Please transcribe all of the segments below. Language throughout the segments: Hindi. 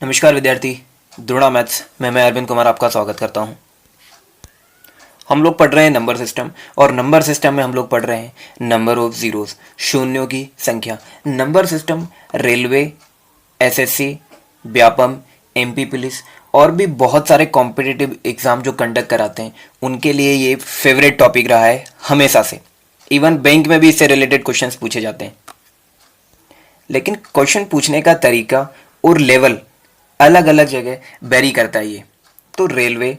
नमस्कार विद्यार्थी, द्रोणा मैथ्स में मैं अरविंद कुमार आपका स्वागत करता हूं। हम लोग पढ़ रहे हैं नंबर सिस्टम और नंबर सिस्टम में हम लोग पढ़ रहे हैं नंबर ऑफ जीरोस, शून्यों की संख्या। Number system railway, SSC, Vyapam, MP police और भी बहुत सारे कॉम्पिटिटिव एग्जाम जो कंडक्ट कराते हैं उनके लिए ये फेवरेट टॉपिक रहा है हमेशा से। इवन बैंक में भी इससे रिलेटेड क्वेश्चंस पूछे जाते हैं, लेकिन क्वेश्चन पूछने का तरीका और लेवल अलग अलग जगह वेरी करता है ये। तो railway,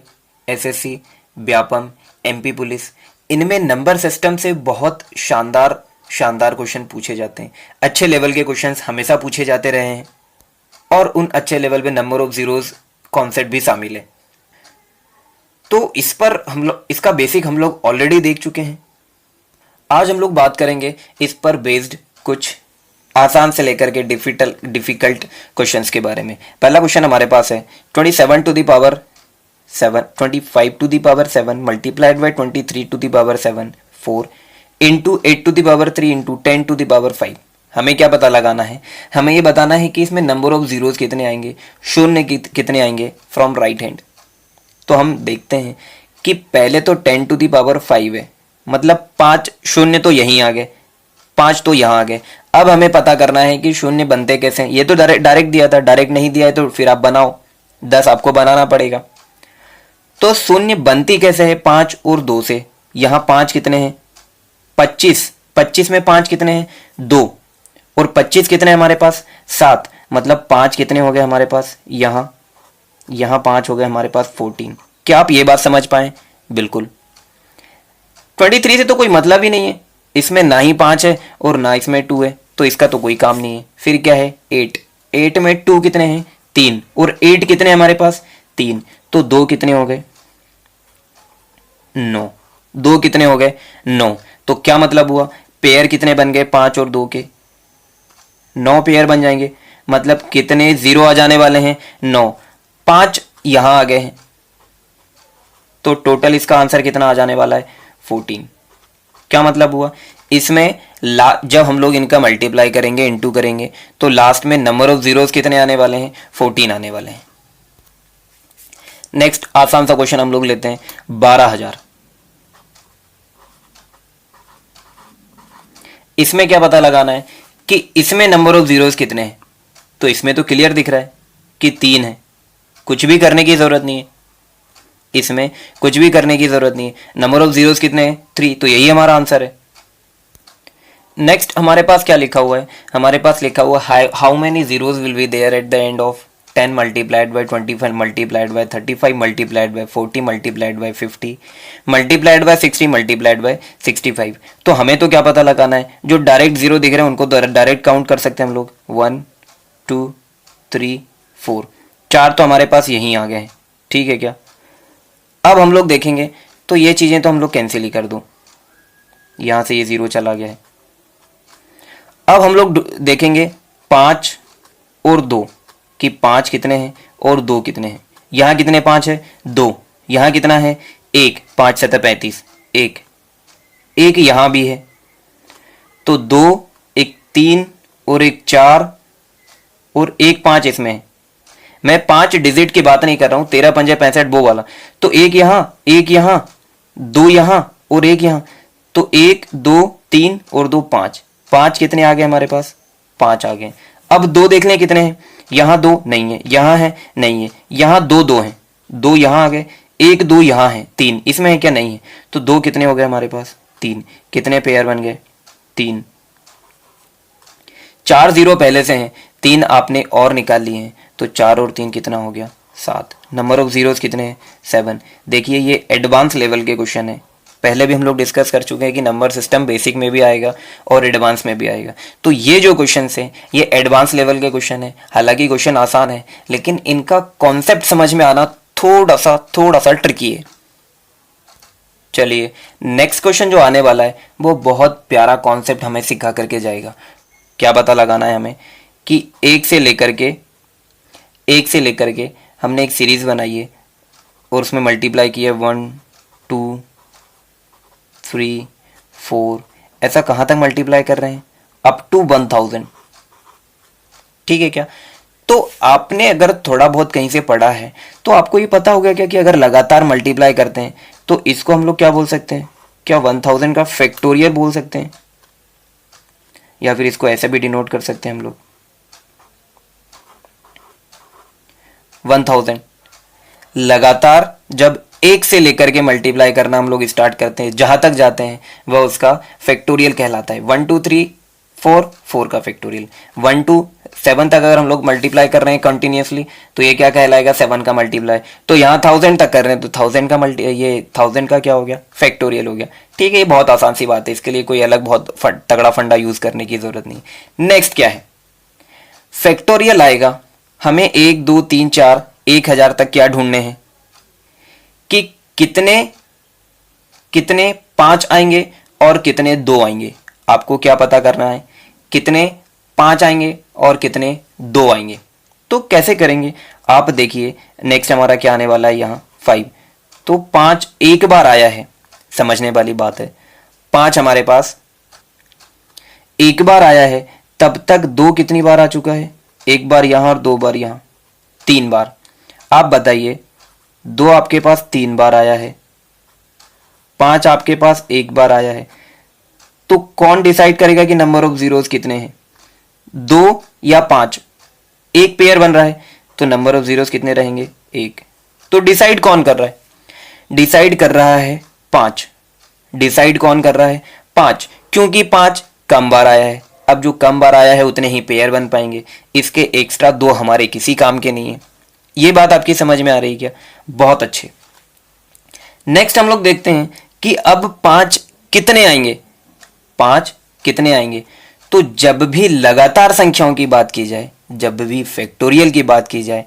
SSC, Vyapam, MP police, इनमें नंबर सिस्टम से बहुत शानदार शानदार क्वेश्चन पूछे जाते हैं। अच्छे लेवल के क्वेश्चंस हमेशा पूछे जाते रहे हैं और उन अच्छे लेवल पे नंबर ऑफ जीरोस कॉन्सेप्ट भी शामिल है। तो इस पर हम लोग इसका बेसिक हम लोग ऑलरेडी देख चुके हैं। आज हम लोग बात करेंगे इस पर बेस्ड कुछ आसान से लेकर के डिफिकल्ट क्वेश्चंस के बारे में। पहला क्वेश्चन हमारे पास है 27 to the power 7, 25 to the power 7 multiplied by 23 to the power 7 4 into 8 to the power 3 into 10 to the power 5। हमें क्या पता लगाना है? हमें ये बताना है कि इसमें नंबर ऑफ जीरोस कितने आएंगे, शून्य कितने आएंगे फ्रॉम राइट हैंड। तो हम देखते हैं कि पहले तो 10 टू द पावर 5 है, मतलब 5 शून्य तो यहीं आ गए, 5 तो यहाँ आ गए। अब हमें पता करना है कि शून्य बनते कैसे हैं। ये तो डायरेक्ट दिया था, डायरेक्ट नहीं दिया है तो फिर आप बनाओ, 10 आपको बनाना पड़ेगा। तो शून्य बनती कैसे है? 5 और 2 से। यहाँ 5 कितने हैं? 25। 25 में 5 कितने हैं? 2। और 25 कितने हैं हमारे पास? 7। मतलब 5 कितने हो गए हमारे पास? यहाँ 5 हो गए हमारे पास 14। क्या आप ये बात समझ पाए? बिल्कुल। 23 से तो कोई मतलब ही नहीं है, इसमें ना ही 5 है और ना इसमें 2 है, तो इसका तो कोई काम नहीं है। फिर क्या है? 8। 8 में 2 कितने हैं? 3। और 8 कितने हैं हमारे पास? 3। तो 2 कितने हो गए? 9। 2 कितने हो गए? 9। तो क्या मतलब हुआ? पेयर कितने बन गए? 5 और 2 के 9 पेयर बन जाएंगे। मतलब कितने जीरो आ जाने वाले हैं? 9। 5 यहां आ गए हैं, तो टोटल इसका आंसर कितना आ जाने वाला है? 14। क्या मतलब हुआ? इसमें जब हम लोग इनका मल्टीप्लाई करेंगे, इनटू करेंगे, तो लास्ट में नंबर ऑफ जीरोस कितने आने वाले हैं? 14 आने वाले हैं। नेक्स्ट आसान सा क्वेश्चन हम लोग लेते हैं 12,000। इसमें क्या पता लगाना है कि इसमें नंबर ऑफ जीरोस कितने हैं? तो इसमें तो क्लियर दिख रहा है कि 3 है, कुछ भी करने की जरूरत नहीं है। इसमें कुछ भी करने की जरूरत नहीं है। नंबर ऑफ जीरोस कितने हैं? 3। तो यही हमारा आंसर है। नेक्स्ट हमारे पास क्या लिखा हुआ है? हमारे पास लिखा हुआ है how many zeros will be there at the end of 10 multiplied by 25 multiplied by 35 multiplied by 40 multiplied by 50 multiplied by 60 multiplied by 65। तो हमें तो क्या पता लगाना है? जो डायरेक्ट जीरो दिख रहे हैं उनको डायरेक्ट काउंट कर सकते हैं हम लोग। 1 2 3 4, 4 तो हमारे पास यहीं आ गए हैं। ठीक है क्या? अब हम लोग देखेंगे तो ये चीज़ें तो हम लोग कैंसिल ही कर दो, यहाँ से ये जीरो चला गया है। अब हम लोग देखेंगे 5 और 2 कि 5 कितने हैं और 2 कितने हैं। यहाँ कितने 5 है? 2। यहाँ कितना है? 1। 5 7 35, 1 1 यहाँ भी है। तो 2, एक 3 और एक 4 और एक 5 इसमें है। मैं 5 डिजिट की बात नहीं कर रहा हूँ, 13 पंजे 65 वो वाला। तो 1 यहाँ, 1 यहाँ, 2 यहाँ और 1 यहाँ। तो 1 2 3 और 2 5। 5 कितने आ गए हमारे पास? 5 आ गए। अब 2 देख लें कितने हैं। यहाँ 2 नहीं है, यहाँ है नहीं है, यहाँ 2 2 हैं, 2 यहाँ आ गए, 1 2 यहाँ है, 3 इसमें है क्या? नहीं है। तो 2 कितने हो गए हमारे पास? 3। कितने पेयर बन गए? 3। 4 जीरो पहले से हैं, 3 आपने और निकाल लिए हैं, तो 4 और 3 कितना हो गया? 7। नंबर ऑफ जीरोस कितने हैं? 7। देखिए ये एडवांस लेवल के क्वेश्चन है। पहले भी हम लोग डिस्कस कर चुके हैं कि नंबर सिस्टम बेसिक में भी आएगा और एडवांस में भी आएगा। तो ये जो क्वेश्चन है ये एडवांस लेवल के क्वेश्चन है। हालांकि क्वेश्चन आसान है, लेकिन इनका कॉन्सेप्ट समझ में आना थोड़ा सा ट्रिकी है। चलिए नेक्स्ट क्वेश्चन जो आने वाला है वो बहुत प्यारा कॉन्सेप्ट हमें सिखा करके जाएगा। क्या पता लगाना है हमें कि एक से लेकर के हमने एक सीरीज बनाई है और उसमें मल्टीप्लाई किया 1 2 3 4, ऐसा कहाँ तक मल्टीप्लाई कर रहे हैं? Up to 1000। ठीक है क्या? तो आपने अगर थोड़ा बहुत कहीं से पढ़ा है तो आपको ये पता होगा क्या कि अगर लगातार मल्टीप्लाई करते हैं तो इसको हम लोग क्या बोल सकते हैं, क्या 1000 का फैक्टोरियल बोल सकते हैं, या फिर इसको ऐसे भी डिनोट कर सकते हैं हम लोग 1000 लगातार जब एक से लेकर के मल्टीप्लाई करना हम लोग स्टार्ट करते हैं, जहां तक जाते हैं वह उसका फैक्टोरियल कहलाता है। 1 2 3 4 4 का फैक्टोरियल, 1 टू 7 तक अगर हम लोग मल्टीप्लाई कर रहे हैं कंटिन्यूसली तो ये क्या कहलाएगा, 7 का मल्टीप्लाई। तो यहाँ 1000 तक कर रहे हैं तो 1000 का ये 1000 का क्या हो गया, फैक्टोरियल हो गया। ठीक है, ये बहुत आसान सी बात है, इसके लिए कोई अलग बहुत तगड़ा फंडा यूज करने की जरूरत नहीं। नेक्स्ट क्या है, फैक्टोरियल आएगा हमें 1 2 3 4 1000 तक क्या ढूंढने हैं कि कितने कितने 5 आएंगे और कितने 2 आएंगे। आपको क्या पता करना है, कितने 5 आएंगे और कितने 2 आएंगे। तो कैसे करेंगे आप देखिए, नेक्स्ट हमारा क्या आने वाला है यहाँ 5। तो 5 एक बार आया है, समझने वाली बात है, 5 हमारे पास एक बार आया है, तब तक 2 कितनी बार आ चुका है, एक बार यहां और 2 बार यहां, 3 बार। आप बताइए 2 आपके पास 3 बार आया है, 5 आपके पास एक बार आया है, तो कौन डिसाइड करेगा कि नंबर ऑफ जीरोस कितने हैं, 2 या 5। एक पेयर बन रहा है तो नंबर ऑफ जीरोस कितने रहेंगे, 1। तो डिसाइड कौन कर रहा है, डिसाइड कर रहा है 5। डिसाइड कौन कर रहा है, 5, क्योंकि 5 कम बार आया है। अब जो कम बार आया है उतने ही पेयर बन पाएंगे, इसके एक्स्ट्रा 2 हमारे किसी काम के नहीं है। ये बात आपकी समझ में आ रही क्या, बहुत अच्छे। नेक्स्ट हम लोग देखते हैं कि अब 5 कितने आएंगे, 5 कितने आएंगे। तो जब भी लगातार संख्याओं की बात की जाए, जब भी फैक्टोरियल की बात की जाए,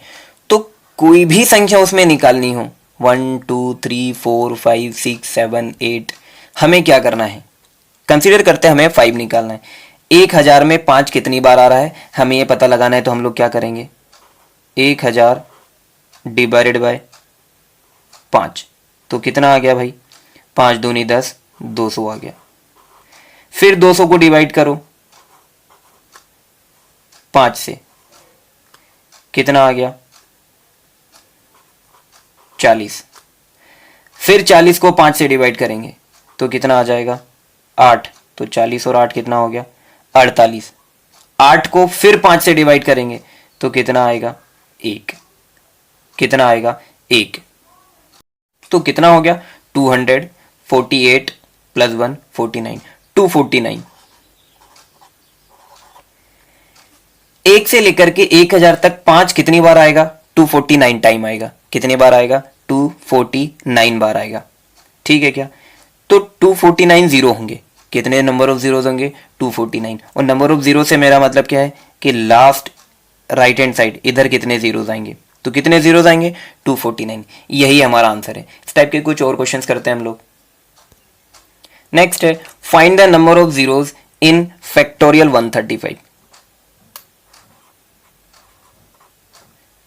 तो कोई भी संख्या उसमें निकालनी हो, 1 2 3 4 5 6 7 8, हमें क्या करना है, कंसीडर करते हैं हमें 5 निकालना है। 1000 में 5 कितनी बार आ रहा है हमें ये पता लगाना है, तो हम लोग क्या करेंगे, 1000 डिवाइडेड बाय 5, तो कितना आ गया भाई, 5 दूनी 10, 200 आ गया। फिर 200 को डिवाइड करो 5 से, कितना आ गया, 40। फिर 40 को 5 से डिवाइड करेंगे तो कितना आ जाएगा, 8। तो 40 और 8 कितना हो गया, 48। 8 को फिर 5 से डिवाइड करेंगे तो कितना आएगा, 1। कितना आएगा, 1। तो कितना हो गया, 248 प्लस 1 49, 249। 1 से लेकर के 1000 तक 5 कितनी बार आएगा, 249 टाइम आएगा। कितनी बार आएगा, 249 बार आएगा। ठीक है क्या, तो 249 जीरो होंगे, कितने नंबर ऑफ जीरोज होंगे, 249। और नंबर ऑफ जीरो से मेरा मतलब क्या है कि लास्ट राइट हैंड साइड इधर कितने जीरोज आएंगे, तो कितने जीरोज आएंगे, 249। यही हमारा आंसर है। इस टाइप के कुछ और क्वेश्चंस करते हैं हम लोग। नेक्स्ट है, find the number of zeros in factorial 135।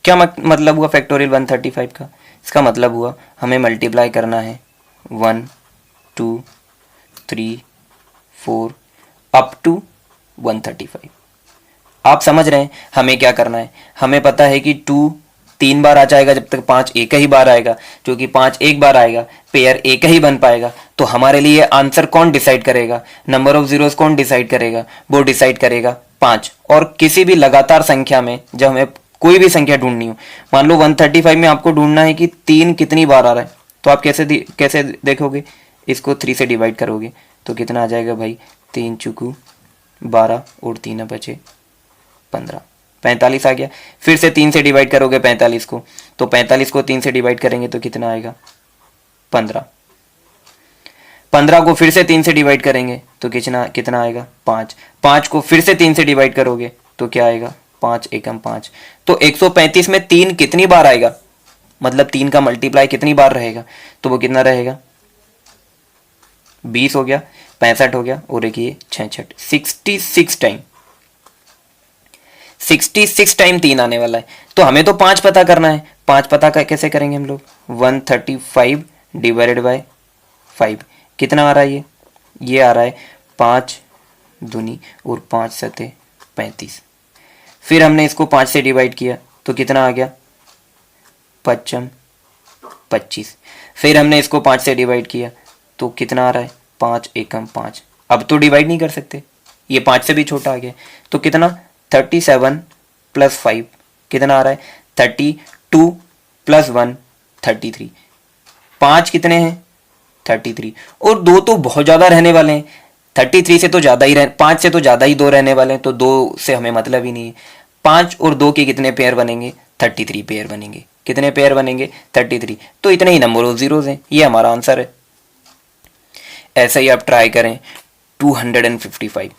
क्या मतलब हुआ फैक्टोरियल 135 का, इसका मतलब हुआ हमें मल्टीप्लाई करना है 1 2 3 4 अप टू 135। आप समझ रहे हैं हमें क्या करना है, हमें पता है कि 2 3 बार आ जाएगा जब तक 5 एक ही बार आएगा, क्योंकि 5 एक बार आएगा पेयर एक ही बन पाएगा। तो हमारे लिए आंसर कौन डिसाइड करेगा, नंबर ऑफ जीरोस कौन डिसाइड करेगा, वो डिसाइड करेगा 5। और किसी भी लगातार संख्या में जब हमें कोई भी संख्या ढूंढनी हो, मान लो 135 में आपको ढूंढना है कि 3 कितनी बार आ रहा है, तो आप कैसे देखोगे, इसको 3 से डिवाइड करोगे तो कितना आ जाएगा भाई, 3 चुकू 12 और 3 बचे 15, 45 आ गया। फिर से 3 से डिवाइड करोगे 45 को, तो 45 को 3 से डिवाइड करेंगे तो कितना आएगा, 15। 15 को फिर से 3 से डिवाइड करेंगे तो कितना आएगा, 5। 5 को फिर से 3 से डिवाइड करोगे तो क्या आएगा, 5 एकम 5। तो 135 में 3 कितनी बार आएगा, मतलब 3 का मल्टीप्लाई कितनी बार रहेगा, तो वो कितना रहेगा, 20 हो गया, 65 हो गया, और एक ये 66, 66 टाइम। 66 टाइम 3 आने वाला है। तो हमें तो 5 पता करना है, 5 पता कैसे करेंगे हम लोग, 135 डिवाइडेड बाय 5, कितना आ रहा है ये आ रहा है 5 दूनी और 5 सते 35। फिर हमने इसको 5 से डिवाइड किया तो कितना आ गया, 5 25। फिर हमने इसको 5 से डिवाइड किया तो कितना आ रहा है, 5 एकम 5। अब तो डिवाइड नहीं कर सकते, ये 5 से भी छोटा आ गया, तो कितना 37 प्लस 5 कितना आ रहा है, 32 प्लस 1 33। 5 कितने हैं, 33, और 2 तो बहुत ज़्यादा रहने वाले हैं, 33 से तो ज़्यादा ही 5 से तो ज़्यादा ही 2 रहने वाले हैं, तो 2 से हमें मतलब ही नहीं है। 5 और 2 के कितने पेयर बनेंगे, 33 पेयर बनेंगे। कितने पेयर बनेंगे, 33। तो इतने ही नंबर ऑफ जीरोज हैं, ये हमारा आंसर है। ऐसा ही आप ट्राई करें 255।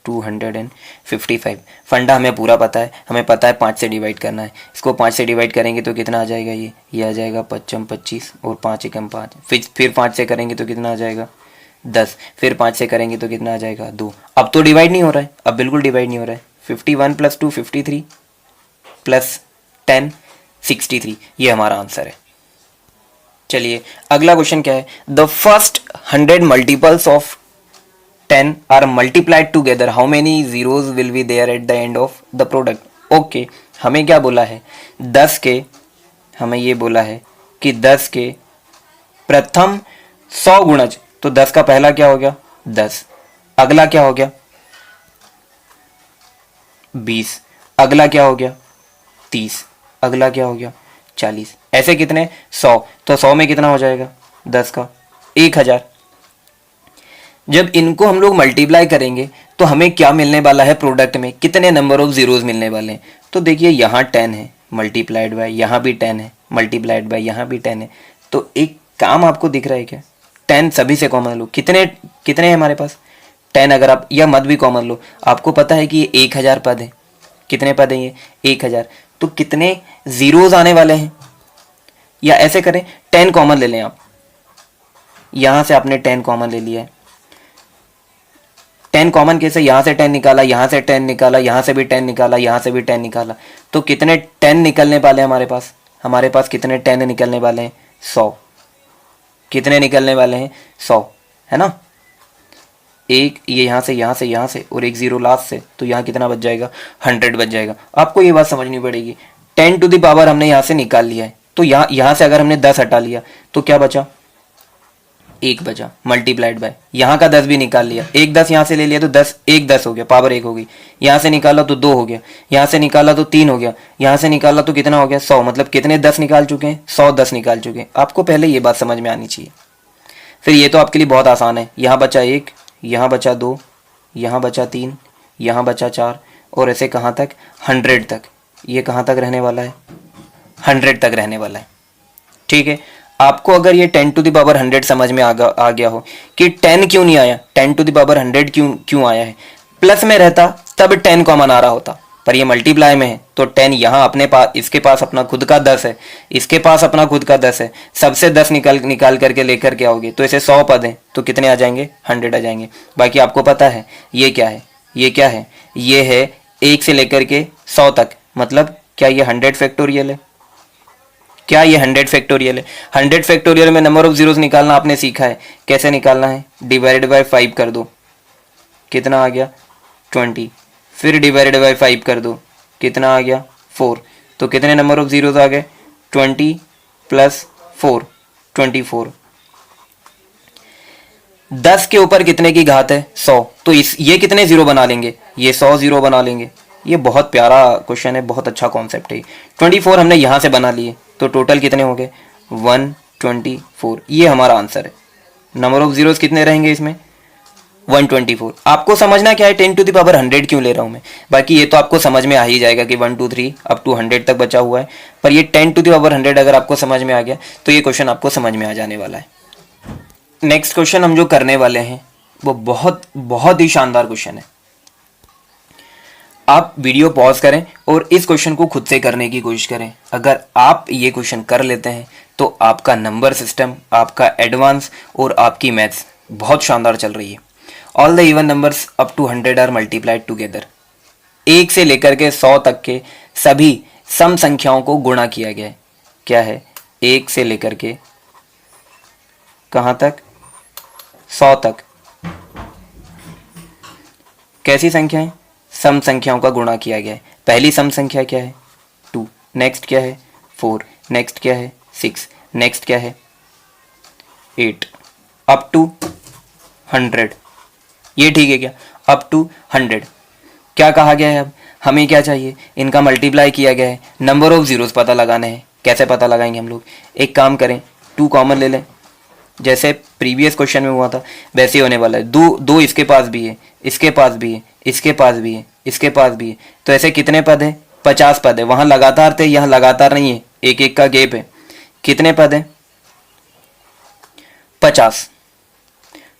255 फंडा हमें पूरा पता है, हमें पता है 5 से डिवाइड करना है। इसको 5 से डिवाइड करेंगे तो कितना आ जाएगा, ये आ जाएगा 5 25 और 5 एकम 5। फिर 5 से करेंगे तो कितना आ जाएगा 10। फिर 5 से करेंगे तो कितना आ जाएगा 2। अब तो डिवाइड नहीं हो रहा है, अब बिल्कुल डिवाइड नहीं हो रहा है। 51 प्लस 2 53 प्लस 10 63, ये हमारा आंसर है। चलिए अगला क्वेश्चन क्या है, the first 100 multiples of 10 are multiplied together, how many zeros will be there at the end of the product। Okay, हमें क्या बोला है, 10 के, हमें ये बोला है कि 10 के प्रथम 100 गुणज, तो 10 का पहला क्या हो गया 10, अगला क्या हो गया 20, अगला क्या हो गया 30, अगला क्या हो गया 40, ऐसे कितने 100, तो 100 में कितना हो जाएगा 10 का 1000। जब इनको हम लोग मल्टीप्लाई करेंगे तो हमें क्या मिलने वाला है, प्रोडक्ट में कितने नंबर ऑफ जीरोज मिलने वाले हैं। तो देखिए यहाँ 10 है मल्टीप्लाइड बाय, यहाँ भी 10 है मल्टीप्लाइड बाय, यहाँ भी 10 है। तो एक काम आपको दिख रहा है क्या, 10 सभी से कॉमन लो, कितने कितने हैं हमारे पास 10। अगर आप या मत भी कॉमन लो, आपको पता है कि ये 1000 पद है, कितने पद हैं ये 1000, तो कितने जीरोज आने वाले हैं। या ऐसे करें 10 कॉमन ले लें आप, यहाँ से आपने 10 कॉमन ले लिया है, 10 कॉमन कैसे, यहाँ से 10 निकाला, यहाँ से 10 निकाला, यहाँ से भी 10 निकाला, यहाँ से भी 10 निकाला, तो कितने 10 निकलने वाले हैं हमारे पास कितने 10 निकलने वाले हैं 100। कितने निकलने वाले हैं 100, है ना। एक ये यहाँ से यहाँ से यहाँ से और एक जीरो लास्ट से, तो यहाँ कितना बच जाएगा 100 बच जाएगा। आपको ये बात समझनी पड़ेगी, 10 टू द पावर हमने यहाँ से निकाल लिया है, तो यहाँ से अगर हमने 10 हटा लिया तो क्या बचा, 1 बचा मल्टीप्लाइड बाय, यहाँ का 10 भी निकाल लिया, एक 10 यहाँ से ले लिया तो 10 1 10 हो गया, पावर 1 हो गई, यहाँ से निकाला तो 2 हो गया, यहाँ से निकाला तो 3 हो गया, यहाँ से निकाला तो कितना हो गया 100। मतलब कितने 10 निकाल चुके हैं 100 10 निकाल चुके हैं। आपको पहले ये बात समझ में आनी चाहिए। फिर ये तो आपके लिए बहुत आसान है, यहाँ बचा 1, यहाँ बचा 2, यहाँ बचा 3, यहाँ बचा 4, और ऐसे कहाँ तक 100 तक। ये कहाँ तक रहने वाला है 100 तक रहने वाला है, ठीक है। आपको अगर ये 10 टू द पावर 100 समझ में आ गया हो कि 10 क्यों नहीं आया, 10 टू द पावर 100 क्यों आया है, प्लस में रहता तब 10 कॉमन आ रहा होता, पर ये मल्टीप्लाई में है तो 10 यहाँ अपने पास, इसके पास अपना खुद का 10 है, इसके पास अपना खुद का 10 है, सबसे 10 निकाल करके लेकर के आओगे तो इसे 100 पद हैं तो कितने आ जाएंगे 100 आ जाएंगे। बाकी आपको पता है ये क्या है, ये क्या है, ये है 1 से लेकर के 100 तक। मतलब क्या ये 100 फैक्टोरियल है, क्या ये 100 फैक्टोरियल है। 100 फैक्टोरियल में नंबर ऑफ जीरोस निकालना आपने सीखा है, कैसे निकालना है, डिवाइडेड बाय 5 कर दो, कितना आ गया 20, फिर डिवाइडेड बाय 5 कर दो, कितना आ गया 4, तो कितने नंबर ऑफ जीरोस आ गए 20 प्लस 4 24। 10 के ऊपर कितने की घात है 100, तो ये कितने जीरो बना लेंगे, ये 100 जीरो बना लेंगे। ये बहुत प्यारा क्वेश्चन है, बहुत अच्छा कॉन्सेप्ट है। 24 हमने यहाँ से बना लिए तो टोटल कितने हो गए 124, ये हमारा आंसर है। नंबर ऑफ जीरोस कितने रहेंगे इसमें 124। आपको समझना क्या है 10 टू द पावर 100 क्यों ले रहा हूँ मैं, बाकी ये तो आपको समझ में आ ही जाएगा कि 1 2 3 अप टू 100 तक बचा हुआ है, पर ये 10 टू द पावर 100 अगर आपको समझ में आ गया तो ये क्वेश्चन आपको समझ में आ जाने वाला है। नेक्स्ट क्वेश्चन हम जो करने वाले हैं वो बहुत ही शानदार क्वेश्चन है। आप वीडियो पॉज करें और इस क्वेश्चन को खुद से करने की कोशिश करें। अगर आप ये क्वेश्चन कर लेते हैं तो आपका नंबर सिस्टम, आपका एडवांस और आपकी मैथ्स बहुत शानदार चल रही है। All the even numbers up to 100 are multiplied together. 1 से लेकर के 100 तक के सभी सम संख्याओं को गुणा किया गया है। क्या है 1 से लेकर के कहाँ तक 100 तक, कैसी संख्याएं सम संख्याओं का गुणा किया गया है। पहली सम संख्या क्या है 2, नेक्स्ट क्या है 4, नेक्स्ट क्या है 6, नेक्स्ट क्या है 8, अप टू 100। ये ठीक है क्या, अप टू 100। क्या कहा गया है, अब हमें क्या चाहिए, इनका मल्टीप्लाई किया गया है, नंबर ऑफ जीरोस पता लगाने हैं। कैसे पता लगाएंगे हम लोग, एक काम करें 2 कॉमन ले लें, जैसे प्रीवियस क्वेश्चन में हुआ था वैसे ही होने वाला है। दो इसके पास भी है, इसके पास भी है, इसके पास भी है, इसके पास भी है, तो ऐसे कितने पद है 50 पद है। वहां लगातार थे, यहाँ लगातार नहीं है, एक एक का गैप है। कितने पद है 50।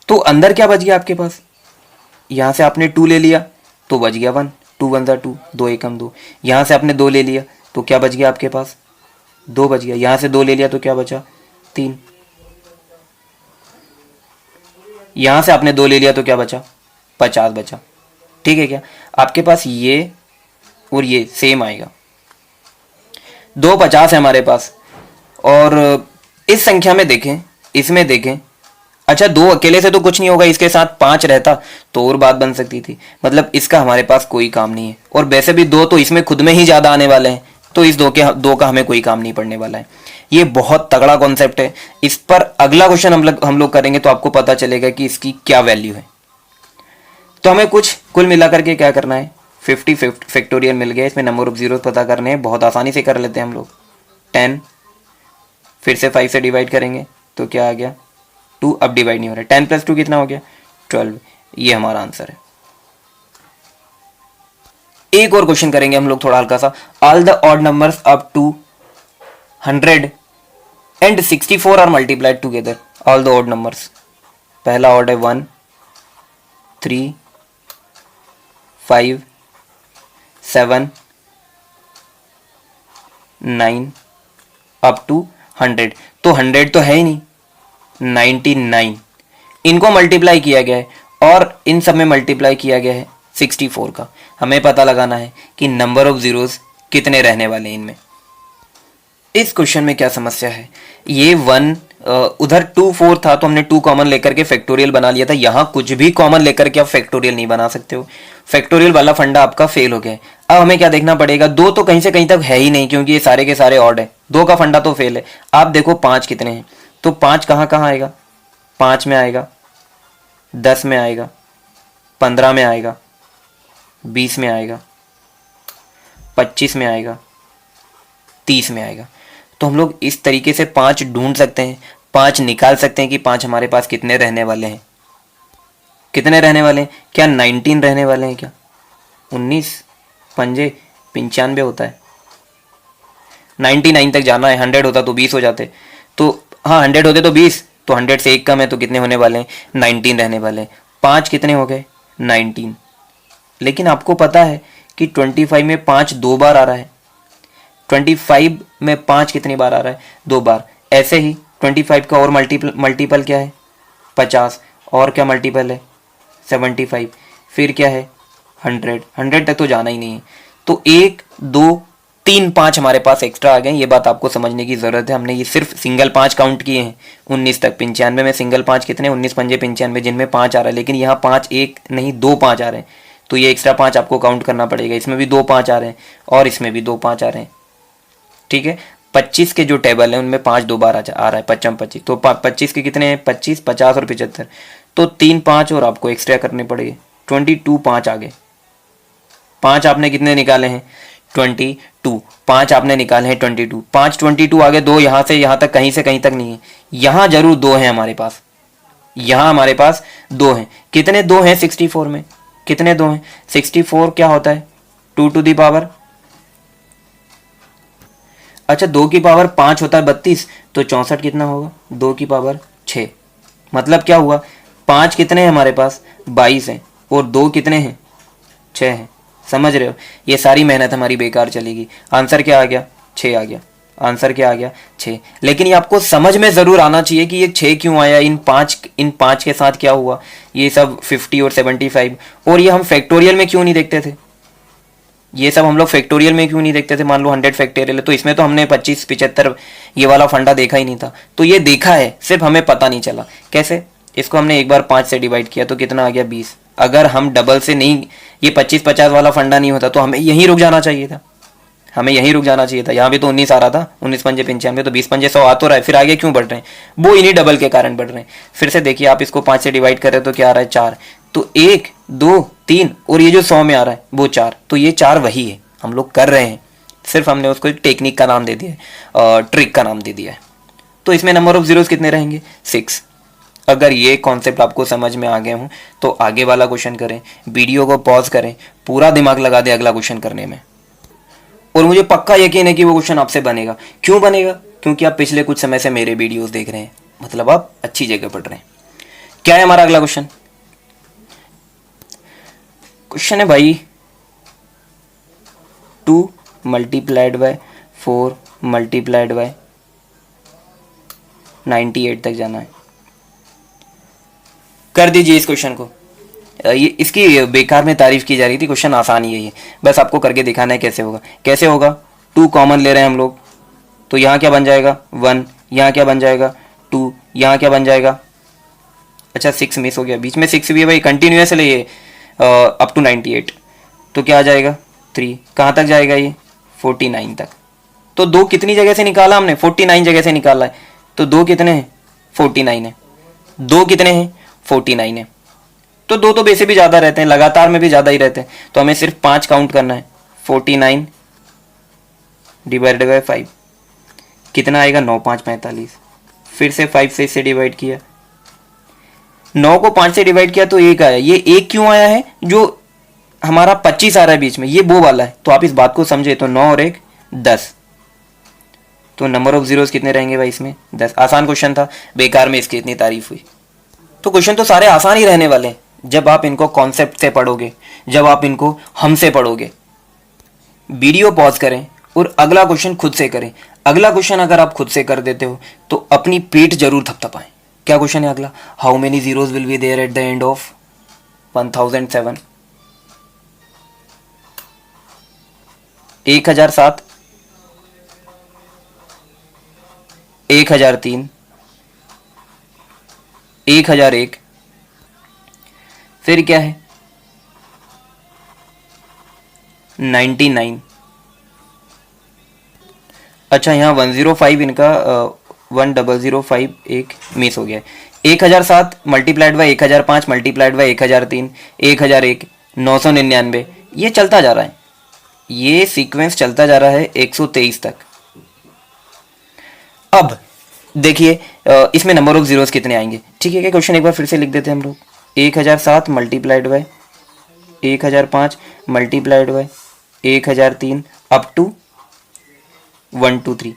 तो अंदर क्या बच गया आपके पास, यहां से आपने 2 ले लिया तो बच गया 1, 2 1 2, 2 1 2। यहां से आपने 2 ले लिया तो क्या बच गया आपके पास 2 बच गया। यहां से 2 ले लिया तो क्या बचा 3। यहां से आपने 2 ले लिया तो क्या बचा 50 बचा। ठीक है क्या, आपके पास ये और ये सेम आएगा, 2 50 है हमारे पास। और इस संख्या में देखें, इसमें देखें, अच्छा 2 अकेले से तो कुछ नहीं होगा, इसके साथ 5 रहता तो और बात बन सकती थी। मतलब इसका हमारे पास कोई काम नहीं है, और वैसे भी 2 तो इसमें खुद में ही ज़्यादा आने वाले हैं, तो इस 2 का हमें कोई काम नहीं पड़ने वाला है। ये बहुत तगड़ा कॉन्सेप्ट है, इस पर अगला क्वेश्चन हम लोग करेंगे तो आपको पता चलेगा कि इसकी क्या वैल्यू है। तो हमें कुछ कुल मिलाकर के क्या करना है, 50 फैक्टोरियल मिल गया, इसमें नंबर ऑफ जीरो पता करने हैं, बहुत आसानी से कर लेते हैं हम लोग। 10 फिर से 5 से डिवाइड करेंगे तो क्या आ गया 2, अब डिवाइड नहीं हो रहा है, 10 + 2 कितना हो गया 12। ये हमारा आंसर है। एक और क्वेश्चन करेंगे हम लोग थोड़ा हल्का सा, all the odd numbers up to 100 and 64 are multiplied together, all the odd numbers. पहला ऑड है 1 3 5 7 9 अप टू 100। तो 100 तो है ही नहीं, 99 इनको मल्टीप्लाई किया गया है, और इन सब में मल्टीप्लाई किया गया है 64 का। हमें पता लगाना है कि नंबर ऑफ जीरोस कितने रहने वाले हैं इनमें। इस क्वेश्चन में क्या समस्या है, ये 1 उधर 2 4 था तो हमने 2 कॉमन लेकर के फैक्टोरियल बना लिया था। यहाँ कुछ भी कॉमन लेकर के आप फैक्टोरियल नहीं बना सकते हो, फैक्टोरियल वाला फंडा आपका फेल हो गया है। अब हमें क्या देखना पड़ेगा, 2 तो कहीं से कहीं तक है ही नहीं, क्योंकि ये सारे के सारे ऑड है, 2 का फंडा तो फेल है। आप देखो 5 कितने हैं, तो 5 कहाँ कहाँ आएगा, 5 में आएगा, 10 में आएगा, 15 में आएगा, 20 में आएगा, 25 में आएगा, 30 में आएगा। तो हम लोग इस तरीके से 5 ढूंढ सकते हैं, 5 निकाल सकते हैं कि 5 हमारे पास कितने रहने वाले हैं। कितने रहने वाले हैं, क्या 19 रहने वाले हैं क्या, 19 पंजे 95 होता है, 99 तक जाना है, 100 होता तो 20 हो जाते, तो हाँ 100 होते तो 20, तो 100 से एक कम है तो कितने होने वाले हैं 19 रहने वाले हैं। 5 कितने हो गए 19। लेकिन आपको पता है कि 25 में 5 2 बार आ रहा है, 25 में 5 कितनी बार आ रहा है 2 बार। ऐसे ही 25 का और मल्टीपल क्या है 50, और क्या मल्टीपल है 75, फिर क्या है 100 तक तो जाना ही नहीं है। तो 1 2 3 5 हमारे पास एक्स्ट्रा आ गए। ये बात आपको समझने की ज़रूरत है। हमने ये सिर्फ सिंगल 5 काउंट किए हैं 19 तक। 95 में सिंगल 5 कितने 19 पंजे 95, जिनमें 5 आ रहा है, लेकिन यहाँ 5 एक नहीं 2 5 आ रहे हैं, तो ये एक्स्ट्रा 5 आपको काउंट करना पड़ेगा। इसमें भी 2 5 आ रहे हैं और इसमें भी 2 5 आ रहे हैं। ठीक है, 25 के जो टेबल है उनमें 5 2 बार आ रहा है, 55 25, तो 25 के कितने हैं 25 50 और 75, तो 3 5 और आपको एक्स्ट्रा करने पड़ेंगे, 22 5 आ गए। 5 आपने कितने निकाले हैं 22, 5 आपने निकाले हैं 22, 5 22 आ गए। 2 यहाँ से यहाँ तक, कहीं से कहीं तक नहीं है, यहाँ जरूर 2 हैं हमारे पास, यहाँ हमारे पास 2 हैं। कितने 2 हैं 64 में, कितने 2 हैं 64 क्या होता है 2 टू दी पावर, अच्छा 2 की पावर 5 होता है 32, तो 64 कितना होगा 2 की पावर 6। मतलब क्या हुआ 5 कितने हैं हमारे पास 22 हैं, और 2 कितने हैं 6 हैं। समझ रहे हो, ये सारी मेहनत हमारी बेकार चलेगी। आंसर क्या आ गया 6 आ गया, आंसर क्या आ गया 6। लेकिन ये आपको समझ में ज़रूर आना चाहिए कि ये 6 क्यों आया, इन पाँच के साथ क्या हुआ, ये सब 50 और 75, और ये हम फैक्टोरियल में क्यों नहीं देखते थे, ये सब हम लोग फैक्टोरियल में क्यों नहीं देखते थे। मान लो 100 फैक्टोरियल है तो इसमें तो हमने 25 75 ये वाला फंडा देखा ही नहीं था, तो ये देखा है, सिर्फ हमें पता नहीं चला। कैसे, इसको हमने एक बार 5 से डिवाइड किया तो कितना आ गया 20, अगर हम डबल से नहीं, ये 25-50 वाला फंडा नहीं होता तो हमें यहीं रुक जाना चाहिए था, हमें यहीं रुक जाना चाहिए था। यहाँ भी तो 19 आ रहा था, 19 पंजे 95, तो 20 पंजे 100 आ तो रहा है, फिर आगे क्यों बढ़ रहे हैं? वो इन्हीं डबल के कारण बढ़ रहे हैं। फिर से देखिए, आप इसको 5 से डिवाइड कर रहे हो तो क्या आ रहा है? 4। तो 1 2 3 और ये जो 100 में आ रहा है वो 4, तो ये 4 वही है, हम लोग कर रहे हैं, सिर्फ हमने उसको एक टेक्निक का नाम दे दिया है, ट्रिक का नाम दे दिया है। तो इसमें नंबर ऑफ जीरोस कितने रहेंगे? 6। अगर ये कॉन्सेप्ट आपको समझ में आ गए हों तो आगे वाला क्वेश्चन करें, वीडियो को पॉज करें, पूरा दिमाग लगा दें अगला क्वेश्चन करने में, और मुझे पक्का यकीन है कि वो क्वेश्चन आपसे बनेगा। क्यों बनेगा? क्योंकि आप पिछले कुछ समय से मेरे वीडियोस देख रहे हैं, मतलब आप अच्छी जगह पढ़ रहे हैं। क्या है हमारा अगला क्वेश्चन? क्वेश्चन है भाई 2 मल्टीप्लाइड बाय 4 मल्टीप्लाइड बाय 98 तक जाना है। कर दीजिए इस क्वेश्चन को। ये इसकी बेकार में तारीफ की जा रही थी, क्वेश्चन आसान ही है ये, बस आपको करके दिखाना है कैसे होगा। कैसे होगा? 2 कॉमन ले रहे हैं हम लोग, तो यहाँ क्या बन जाएगा? 1, यहाँ क्या बन जाएगा? 2, यहाँ क्या बन जाएगा? अच्छा 6 मिस हो गया, बीच में 6 भी है भाई, कंटिन्यूस है ये अप टू 98, तो क्या आ जाएगा? 3। कहाँ तक जाएगा ये? 49 तक। तो 2 कितनी जगह से निकाला हमने? 49 जगह से निकाला है। तो 2 कितने हैं? 49 है। 2 कितने हैं? 49 है। तो 2 तो वैसे भी ज़्यादा रहते हैं, लगातार में भी ज़्यादा ही रहते हैं, तो हमें सिर्फ 5 काउंट करना है। 49 डिवाइडेड बाई 5 कितना आएगा? 9 5 45। फिर से 5 से इसे डिवाइड किया, 9 को 5 से डिवाइड किया तो 1 आया। ये 1 क्यों आया है? जो हमारा 25 आ रहा है बीच में, ये वो वाला है, तो आप इस बात को समझे। तो 9 और 1 10, तो नंबर ऑफ जीरोस कितने रहेंगे भाई इसमें? 10। आसान क्वेश्चन था, बेकार में इसकी इतनी तारीफ हुई। तो क्वेश्चन तो सारे आसान ही रहने वाले हैं जब आप इनको कॉन्सेप्ट से पढ़ोगे, जब आप इनको हमसे पढ़ोगे। वीडियो पॉज करें और अगला क्वेश्चन खुद से करें। अगला क्वेश्चन अगर आप खुद से कर देते हो तो अपनी पीठ जरूर थपथपाएं। क्या क्वेश्चन है अगला? How many zeros will be there at the end of 1007? 1007, 1003, 1001, फिर क्या है? 99। अच्छा यहाँ 105 इनका 1005 एक मिस हो गया है। 1007 मल्टीप्लाइड बाई 1005 मल्टीप्लाइड बाई 1003 1001 999, ये चलता जा रहा है, ये सीक्वेंस चलता जा रहा है 123 तक। अब देखिए इसमें नंबर ऑफ जीरोस कितने आएंगे। ठीक है क्या? क्वेश्चन एक बार फिर से लिख देते हैं हम लोग। 1007 multiplied by 1005 multiplied by 1003 up to 123।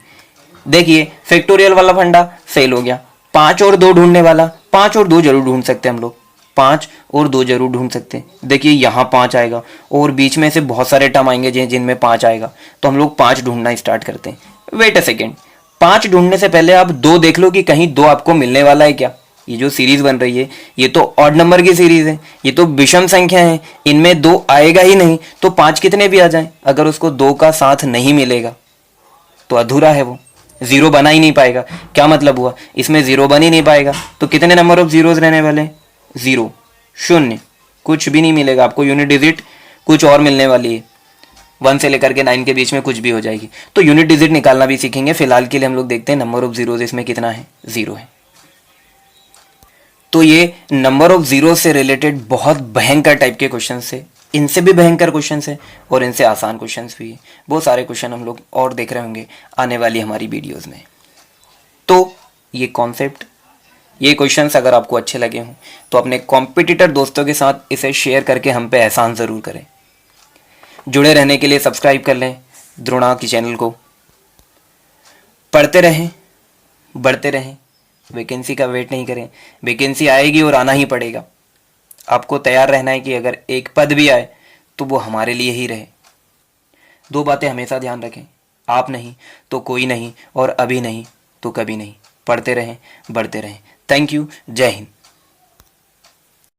देखिए फैक्टोरियल वाला फंडा फेल हो गया। 5 और 2 ढूंढने वाला, 5 और 2 जरूर ढूंढ सकते हैं हम लोग, 5 और 2 जरूर ढूंढ सकते हैं। देखिए यहाँ 5 आएगा और बीच में से बहुत सारे टर्म आएंगे जिनमें 5 आएगा, तो हम लोग 5 ढूंढना स्टार्ट करते हैं। वेट अ सेकेंड, 5 ढूंढने से पहले आप 2 देख लो कि कहीं 2 आपको मिलने वाला है क्या। ये जो सीरीज बन रही है ये तो ऑड नंबर की सीरीज है, ये तो विषम संख्या है, इनमें 2 आएगा ही नहीं, तो 5 कितने भी आ जाए अगर उसको 2 का साथ नहीं मिलेगा तो अधूरा है, वो जीरो बना ही नहीं पाएगा। क्या मतलब हुआ? इसमें जीरो बन ही नहीं पाएगा, तो कितने नंबर ऑफ जीरोज रहने वाले? 0 0, कुछ भी नहीं मिलेगा आपको। यूनिट डिजिट कुछ और मिलने वाली है, 1 से लेकर के 9 के बीच में कुछ भी हो जाएगी। तो यूनिट डिजिट निकालना भी सीखेंगे। फिलहाल के लिए हम लोग देखते हैं नंबर ऑफ जीरोज इसमें कितना है, 0 है। तो ये नंबर ऑफ जीरो से रिलेटेड बहुत भयंकर टाइप के क्वेश्चन है, इनसे भी भयंकर क्वेश्चन है और इनसे आसान क्वेश्चन भी है। बहुत सारे क्वेश्चन हम लोग और देख रहे होंगे आने वाली हमारी वीडियोस में। तो ये कॉन्सेप्ट, ये क्वेश्चंस अगर आपको अच्छे लगे हों तो अपने कॉम्पिटिटर दोस्तों के साथ इसे शेयर करके हम पे एहसान ज़रूर करें। जुड़े रहने के लिए सब्सक्राइब कर लें द्रोणा की चैनल को। पढ़ते रहें, बढ़ते रहें, वैकेंसी का वेट नहीं करें। वैकेंसी आएगी और आना ही पड़ेगा। आपको तैयार रहना है कि अगर एक पद भी आए तो वो हमारे लिए ही रहे। 2 बातें हमेशा ध्यान रखें, आप नहीं तो कोई नहीं, और अभी नहीं तो कभी नहीं। पढ़ते रहें, बढ़ते रहें। थैंक यू, जय हिंद।